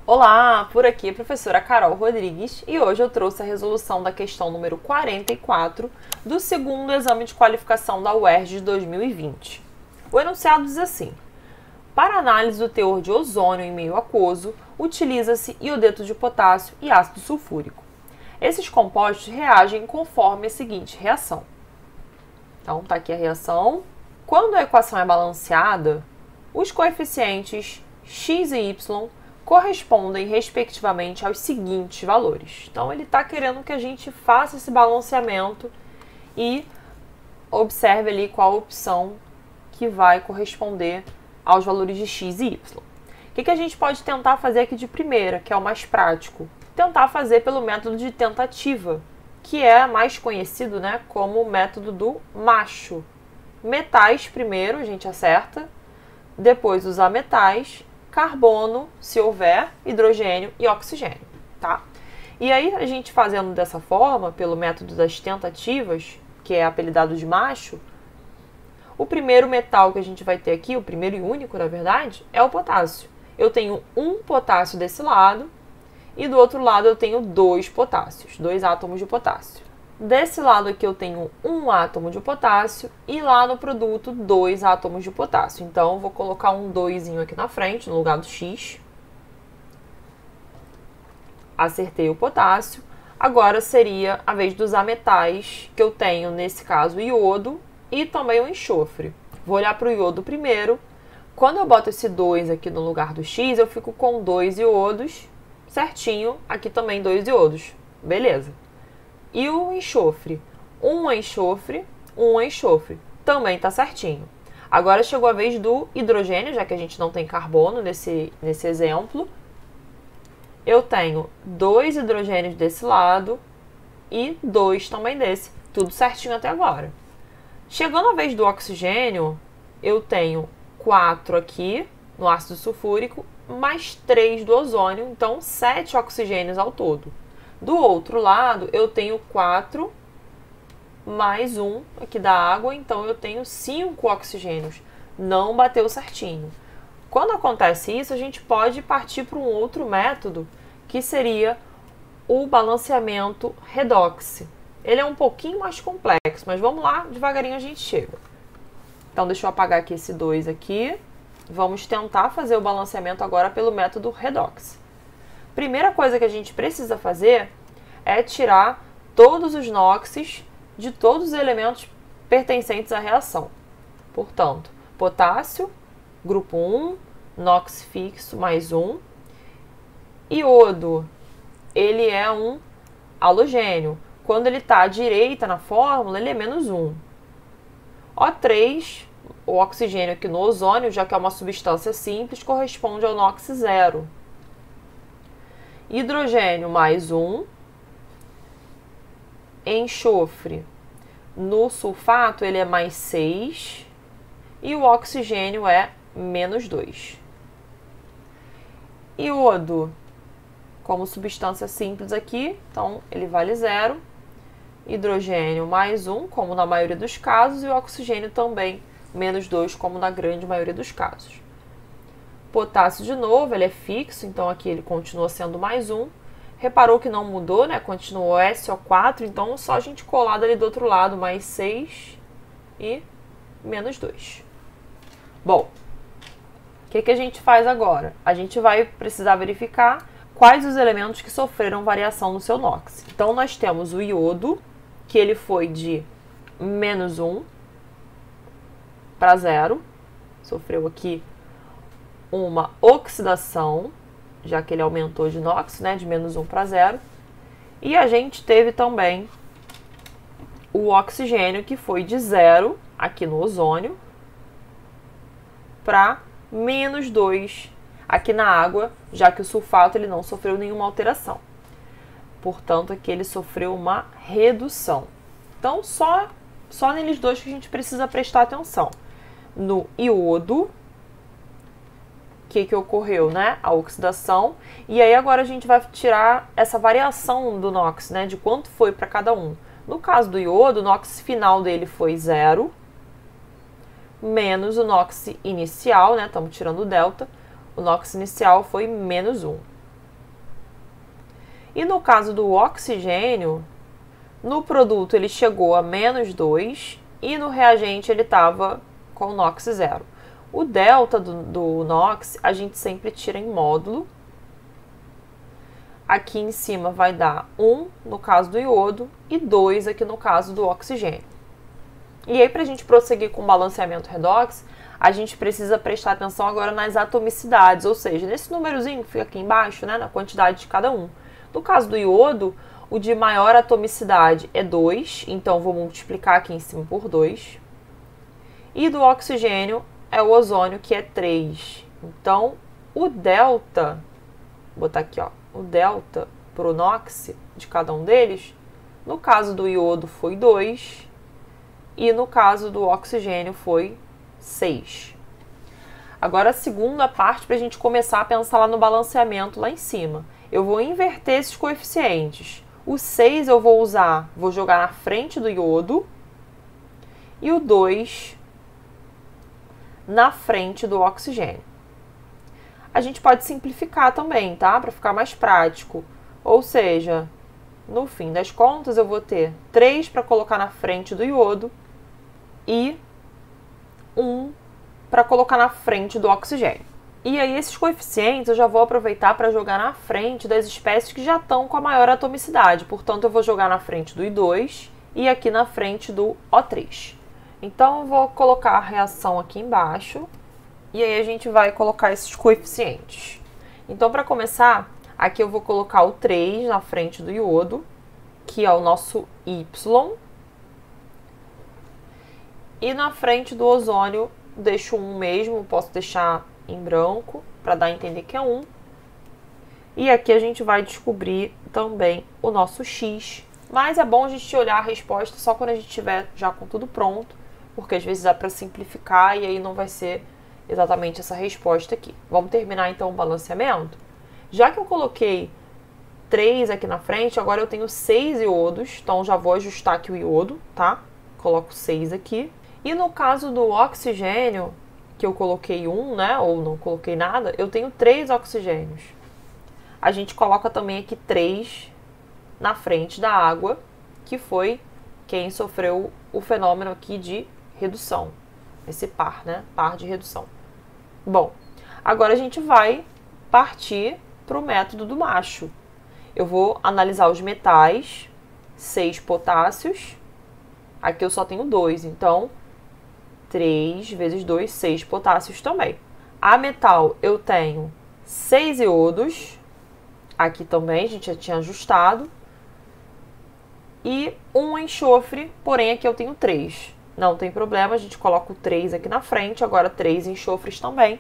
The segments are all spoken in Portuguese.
Olá, por aqui a professora Carol Rodrigues e hoje eu trouxe a resolução da questão número 44 do segundo exame de qualificação da UERJ de 2020. O enunciado diz assim: para análise do teor de ozônio em meio aquoso, utiliza-se iodeto de potássio e ácido sulfúrico. Esses compostos reagem conforme a seguinte reação. Então, está aqui a reação. Quando a equação é balanceada, os coeficientes x e y correspondem, respectivamente, aos seguintes valores. Então, ele está querendo que a gente faça esse balanceamento e observe ali qual opção que vai corresponder aos valores de x e y. O que a gente pode tentar fazer aqui de primeira, que é o mais prático? Tentar fazer pelo método de tentativa, que é mais conhecido, né, como o método do macho. Metais primeiro, a gente acerta, depois os ametais, carbono, se houver, hidrogênio e oxigênio, tá? E aí, a gente fazendo dessa forma, pelo método das tentativas, que é apelidado de macho, o primeiro metal que a gente vai ter aqui, o primeiro e único, na verdade, é o potássio. Eu tenho um potássio desse lado e do outro lado eu tenho dois potássios, dois átomos de potássio. Desse lado aqui eu tenho um átomo de potássio e lá no produto dois átomos de potássio. Então, eu vou colocar um 2 aqui na frente, no lugar do X. Acertei o potássio. Agora seria a vez dos ametais, que eu tenho, nesse caso, o iodo e também o enxofre. Vou olhar para o iodo primeiro. Quando eu boto esse 2 aqui no lugar do X, eu fico com 2 iodos, certinho. Aqui também 2 iodos. Beleza. E o enxofre? Um enxofre. Também tá certinho. Agora chegou a vez do hidrogênio, já que a gente não tem carbono nesse exemplo. Eu tenho 2 hidrogênios desse lado e 2 também desse. Tudo certinho até agora. Chegando a vez do oxigênio, eu tenho 4 aqui no ácido sulfúrico, mais 3 do ozônio, então 7 oxigênios ao todo. Do outro lado, eu tenho 4 mais 1 aqui da água, então eu tenho 5 oxigênios. Não bateu certinho. Quando acontece isso, a gente pode partir para um outro método, que seria o balanceamento redox. Ele é um pouquinho mais complexo, mas vamos lá, devagarinho a gente chega. Então, deixa eu apagar aqui esse 2 aqui. Vamos tentar fazer o balanceamento agora pelo método redox. Primeira coisa que a gente precisa fazer é tirar todos os NOxes de todos os elementos pertencentes à reação. Portanto, potássio, grupo 1, NOx fixo, mais 1. Iodo, ele é um halogênio. Quando ele está à direita na fórmula, ele é menos 1. O3, o oxigênio aqui no ozônio, já que é uma substância simples, corresponde ao NOx 0. Hidrogênio mais 1. Enxofre no sulfato ele é mais 6. E o oxigênio é menos 2. Iodo, como substância simples aqui, então ele vale 0. Hidrogênio mais 1, como na maioria dos casos, e o oxigênio também menos 2, como na grande maioria dos casos. Potássio, de novo, ele é fixo, então aqui ele continua sendo mais 1. Reparou que não mudou, né? Continuou SO4, então só a gente colar ali do outro lado, mais 6 e menos 2. Bom, o que a gente faz agora? A gente vai precisar verificar quais os elementos que sofreram variação no seu NOx. Então, nós temos o iodo, que ele foi de menos 1 para 0. Sofreu aqui uma oxidação, já que ele aumentou de NOx, né, de menos 1 para 0. E a gente teve também o oxigênio, que foi de 0, aqui no ozônio, para menos 2 aqui na água, já que o sulfato ele não sofreu nenhuma alteração. Portanto, aqui ele sofreu uma redução. Então, só neles dois que a gente precisa prestar atenção. No iodo, que ocorreu, né? A oxidação. E aí, agora a gente vai tirar essa variação do NOx, né? De quanto foi para cada um. No caso do iodo, o NOx final dele foi 0, menos o NOx inicial, né? Estamos tirando o delta. O NOx inicial foi menos 1. E no caso do oxigênio, no produto ele chegou a -2 e no reagente ele estava com NOx 0. O delta do NOx a gente sempre tira em módulo. Aqui em cima vai dar 1 no caso do iodo e 2 aqui no caso do oxigênio. E aí, para a gente prosseguir com o balanceamento redox, a gente precisa prestar atenção agora nas atomicidades, ou seja, nesse númerozinho que fica aqui embaixo, né, na quantidade de cada um. No caso do iodo, o de maior atomicidade é 2, então vou multiplicar aqui em cima por 2. E do oxigênio é o ozônio, que é 3. Então, o delta, vou botar aqui, ó, o delta pro NOx de cada um deles, no caso do iodo foi 2 e no caso do oxigênio foi 6. Agora a segunda parte para a gente começar a pensar lá no balanceamento lá em cima. Eu vou inverter esses coeficientes. O 6 eu vou jogar na frente do iodo e o 2 na frente do oxigênio. A gente pode simplificar também, tá? Para ficar mais prático. Ou seja, no fim das contas, eu vou ter 3 para colocar na frente do iodo e 1 para colocar na frente do oxigênio. E aí, esses coeficientes eu já vou aproveitar para jogar na frente das espécies que já estão com a maior atomicidade. Portanto, eu vou jogar na frente do I2 e aqui na frente do O3. Então, eu vou colocar a reação aqui embaixo. E aí a gente vai colocar esses coeficientes. Então, para começar, aqui eu vou colocar o 3 na frente do iodo, que é o nosso Y. E na frente do ozônio, deixo 1 mesmo, posso deixar em branco, para dar a entender que é 1. E aqui a gente vai descobrir também o nosso X. Mas é bom a gente olhar a resposta só quando a gente estiver já com tudo pronto, porque às vezes dá para simplificar e aí não vai ser exatamente essa resposta aqui. Vamos terminar então o balanceamento? Já que eu coloquei 3 aqui na frente, agora eu tenho 6 iodos, então já vou ajustar aqui o iodo, tá? Coloco 6 aqui. E no caso do oxigênio, que eu coloquei 1, né, ou não coloquei nada, eu tenho 3 oxigênios. A gente coloca também aqui 3 na frente da água, que foi quem sofreu o fenômeno aqui de redução. Esse par, né? Par de redução. Bom, agora a gente vai partir para o método do macho. Eu vou analisar os metais, 6 potássios. Aqui eu só tenho 2, então 3 vezes 2, 6 potássios também. A metal eu tenho 6 iodos. Aqui também a gente já tinha ajustado. E 1 enxofre, porém aqui eu tenho 3. Não tem problema, a gente coloca o 3 aqui na frente, agora 3 enxofres também.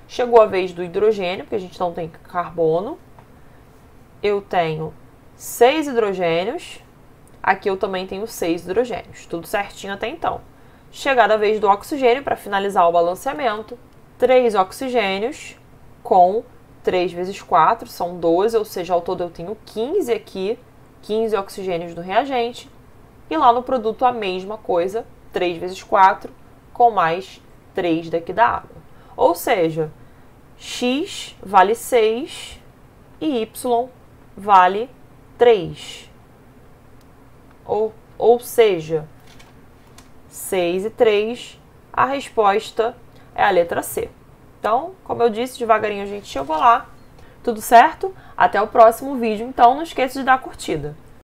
Chegou a vez do hidrogênio, porque a gente não tem carbono. Eu tenho 6 hidrogênios. Aqui eu também tenho 6 hidrogênios. Tudo certinho até então. Chegada a vez do oxigênio, para finalizar o balanceamento. 3 oxigênios com 3 vezes 4, são 12, ou seja, ao todo eu tenho 15 aqui. 15 oxigênios no reagente. E lá no produto a mesma coisa, 3 vezes 4, com mais 3 daqui da água. Ou seja, X vale 6 e Y vale 3. Ou seja, 6 e 3, a resposta é a letra C. Então, como eu disse, devagarinho a gente chegou lá. Tudo certo? Até o próximo vídeo, então não esqueça de dar curtida.